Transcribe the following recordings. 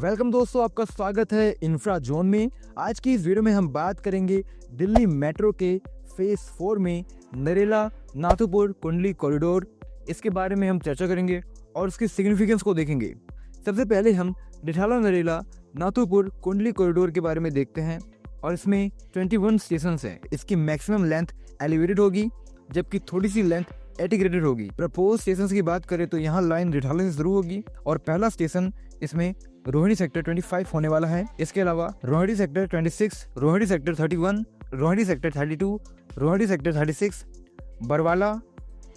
Welcome दोस्तों, आपका स्वागत है इंफ्रा जोन में। आज की इस वीडियो में हम बात करेंगे दिल्ली मेट्रो के फेज 4 में नरेला नाथुपुर कुंडली कॉरिडोर। इसके बारे में हम चर्चा करेंगे और उसकी सिग्निफिकेंस को देखेंगे। सबसे पहले हम रिठाला नरेला नाथुपुर कुंडली कॉरिडोर के बारे में देखते हैं। और इसमें 21 स्टेशन है। इसकी मैक्सिमम लेंथ एलिवेटेड होगी, जबकि थोड़ी सी लेंथ एटिग्रेटेड होगी। प्रपोज स्टेशन की बात करें तो यहाँ लाइन रिठाला से शुरू होगी और पहला स्टेशन इसमें रोहिणी सेक्टर 25 होने वाला है। इसके अलावा Rohini sector 26, Rohini sector 31, Rohini sector 32, Rohini sector 36, Barwala,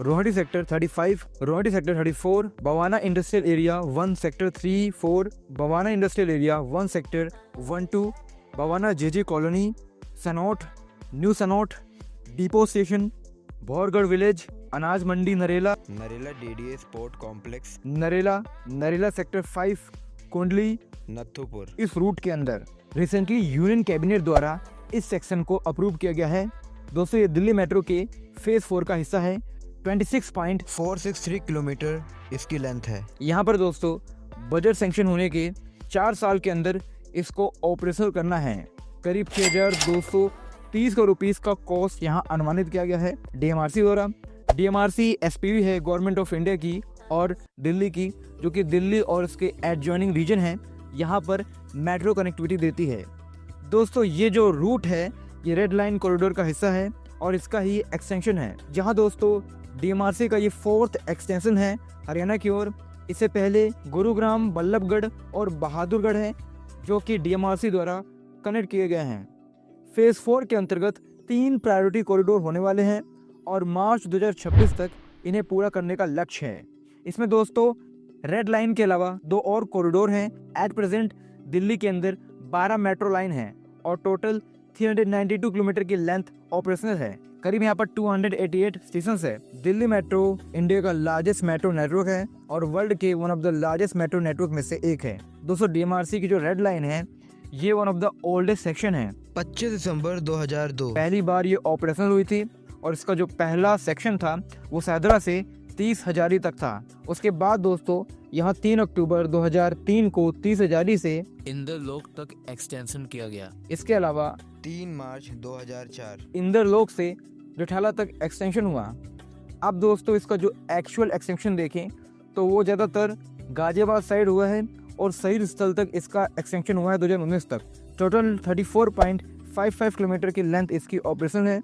Rohini sector 35, Rohini sector 34, Bawana industrial area 1 sector 3, 4, Bawana industrial area 1 sector 1, 2, Bawana JJ colony, Sanoth, new Sanoth, depot station, Bhorgarh village, Anaj Mandi Narela, Narela DDA sport complex, Narela sector 5, Kundli, नथुपुर। इस रूट के अंदर रिसेंटली यूनियन कैबिनेट द्वारा इस सेक्शन को अप्रूव किया गया है। दोस्तों, ये दिल्ली मेट्रो के फेज 4 का हिस्सा है। 26.463 किलोमीटर इसकी लेंथ है। यहाँ पर दोस्तों बजट सैंक्शन होने के 4 साल के अंदर इसको ऑपरेशनल करना है। करीब 6,230 करोड़ रुपीस का कॉस्ट यहाँ अनुमानित किया गया है डीएमआरसी द्वारा। डीएमआरसी एसपीवी है गवर्नमेंट ऑफ इंडिया की और दिल्ली की, जो कि दिल्ली और उसके एडजॉइनिंग रीजन है, यहाँ पर मेट्रो कनेक्टिविटी देती है। दोस्तों, ये जो रूट है ये रेड लाइन कॉरिडोर का हिस्सा है और इसका ही एक्सटेंशन है। जहाँ दोस्तों डीएमआरसी का ये 4th एक्सटेंशन है हरियाणा की ओर। इससे पहले गुरुग्राम, बल्लभगढ़ और बहादुरगढ़ है, जो कि डीएमआरसी द्वारा कनेक्ट किए गए हैं। फेज 4 के अंतर्गत 3 प्रायोरिटी कॉरिडोर होने वाले हैं और मार्च 2026 तक इन्हें पूरा करने का लक्ष्य है। इसमें दोस्तों रेड लाइन के अलावा 2 और कॉरिडोर हैं। एट प्रेजेंट दिल्ली के अंदर 12 मेट्रो लाइन है और टोटल 392 किलोमीटर की लेंथ ऑपरेशनल है। करीब यहाँ पर 288 स्टेशन है। दिल्ली मेट्रो इंडिया का लार्जेस्ट मेट्रो नेटवर्क है और वर्ल्ड के one of the largest metro network में से एक है। दोस्तों, डीएमआरसी की जो रेड लाइन है ये one of the oldest section है। 25 दिसंबर 2002 पहली बार ये ऑपरेशनल हुई थी और इसका जो पहला सेक्शन था वो सैदरा से 30 हजारी तक था। उसके बाद दोस्तों यहाँ 3 अक्टूबर 2003 को 30 हजारी से इंदरलोक तक एक्सटेंशन किया गया। इसके अलावा 3 मार्च 2004 इंदरलोक से रिठाला तक एक्सटेंशन हुआ। अब दोस्तों इसका जो एक्चुअल एक्सटेंशन देखें तो वो ज़्यादातर गाजियाबाद साइड हुआ है और शहीद स्थल तक इसका एक्सटेंशन हुआ है 2019 तक। टोटल 34.55 किलोमीटर की लेंथ इसकी ऑपरेशन है।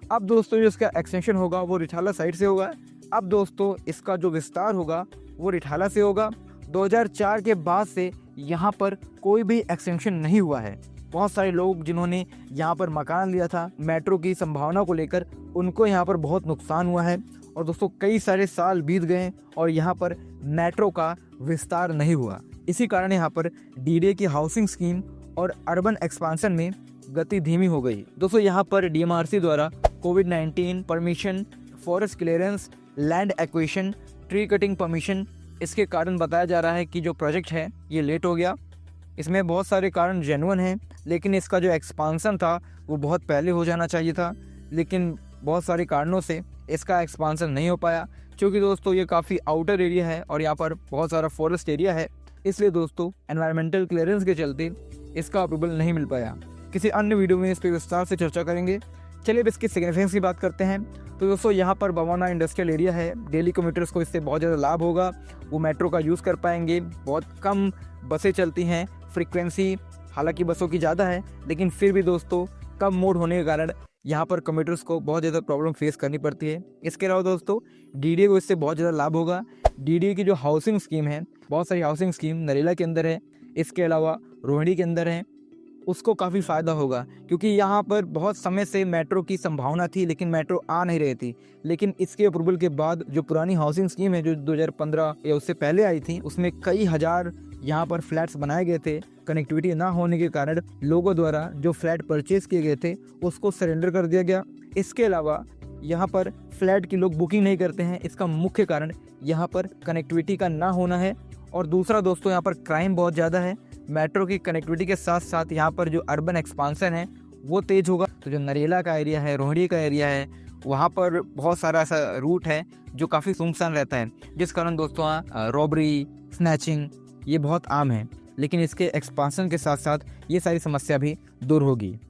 अब दोस्तों जो इसका एक्सटेंशन होगा वो रिठाला साइड से होगा। अब दोस्तों इसका जो विस्तार होगा वो रिठाला से होगा। 2004 के बाद से यहाँ पर कोई भी एक्सटेंशन नहीं हुआ है। बहुत सारे लोग जिन्होंने यहाँ पर मकान लिया था मेट्रो की संभावना को लेकर, उनको यहाँ पर बहुत नुकसान हुआ है। और दोस्तों कई सारे साल बीत गए और यहाँ पर मेट्रो का विस्तार नहीं हुआ। इसी कारण यहाँ पर डीडीए की हाउसिंग स्कीम और अर्बन एक्सपांशन में गति धीमी हो गई। दोस्तों यहाँ पर डीएमआरसी द्वारा कोविड-19 permission, forest clearance, land acquisition, tree cutting permission, इसके कारण बताया जा रहा है कि जो प्रोजेक्ट है ये लेट हो गया। इसमें बहुत सारे कारण जेन्युइन हैं, लेकिन इसका जो एक्सपांसन था वो बहुत पहले हो जाना चाहिए था, लेकिन बहुत सारे कारणों से इसका एक्सपांसन नहीं हो पाया। क्योंकि दोस्तों ये काफ़ी आउटर एरिया है और यहाँ पर बहुत सारा फॉरेस्ट एरिया है, इसलिए दोस्तों एनवायरमेंटल क्लियरेंस के चलते इसका अप्रूवल नहीं मिल पाया। किसी अन्य वीडियो में इस पर विस्तार से चर्चा करेंगे। चलिए अब इसकी सिग्निफिकेंस की बात करते हैं। तो दोस्तों यहाँ पर बवाना इंडस्ट्रियल एरिया है। डेली कम्यूटर्स को इससे बहुत ज़्यादा लाभ होगा। वो मेट्रो का यूज़ कर पाएंगे। बहुत कम बसें चलती हैं, फ्रीक्वेंसी हालांकि बसों की ज़्यादा है, लेकिन फिर भी दोस्तों कम मोड होने के कारण यहाँ पर कम्यूटर्स को बहुत ज़्यादा प्रॉब्लम फेस करनी पड़ती है। इसके अलावा दोस्तों डीडीए को इससे बहुत ज़्यादा लाभ होगा। डीडीए की जो हाउसिंग स्कीम है, बहुत सारी हाउसिंग स्कीम नरेला के अंदर है, इसके अलावा रोहिणी के अंदर है, उसको काफ़ी फ़ायदा होगा। क्योंकि यहाँ पर बहुत समय से मेट्रो की संभावना थी लेकिन मेट्रो आ नहीं रही थी। लेकिन इसके अप्रूवल के बाद जो पुरानी हाउसिंग स्कीम है जो 2015 या उससे पहले आई थी, उसमें कई हज़ार यहाँ पर फ्लैट्स बनाए गए थे। कनेक्टिविटी ना होने के कारण लोगों द्वारा जो फ्लैट परचेज किए गए थे उसको सरेंडर कर दिया गया। इसके अलावा यहाँ पर फ्लैट की लोग बुकिंग नहीं करते हैं। इसका मुख्य कारण यहाँ पर कनेक्टिविटी का ना होना है। और दूसरा दोस्तों यहाँ पर क्राइम बहुत ज़्यादा है। मेट्रो की कनेक्टिविटी के साथ साथ यहाँ पर जो अर्बन एक्सपांसन है वो तेज़ होगा। तो जो नरेला का एरिया है, रोहिणी का एरिया है, वहाँ पर बहुत सारा ऐसा रूट है जो काफ़ी सुनसान रहता है, जिस कारण दोस्तों रॉबरी, स्नैचिंग ये बहुत आम है। लेकिन इसके एक्सपांसन के साथ साथ ये सारी समस्या भी दूर होगी।